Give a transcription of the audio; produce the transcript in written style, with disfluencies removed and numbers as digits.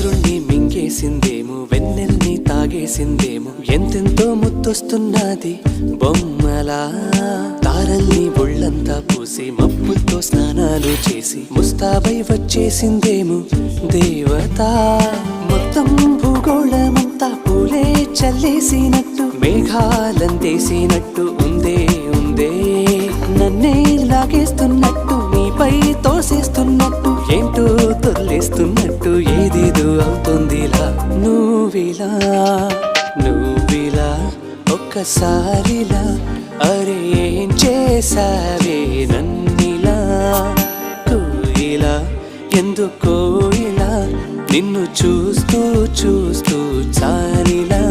చంద్రుణ్ణి మింగేసిందేమో, వెన్నెల్ని తాగేసిందేమో, ఎంతెంతో ముద్దొస్తున్నది బొమ్మలా. తారల్ని ఒళ్ళంతా పూసి మబ్బులతో స్నానాలు చేసి ముస్తాబై వచ్చేసిందేమో దేవత. మొత్తం భూగోళమంతా పూలే చల్లేసినట్టు, మేఘాలందేసినట్టు ఉందే ఉందే. నన్నే లాగేస్తున్నట్టు, నీపై తోసేస్తున్నట్టు, ఏంటో తొల్లేస్తున్నట్టు, ఏదేదో అవుతుందిలా. నువ్విలా నువ్విలా ఒక్కసారిలా, అరే ఏం చేసావే నన్నిలా. కోయిలా ఎందుకో ఇలా, నిన్ను చూస్తూ చూస్తూ చాలిలా.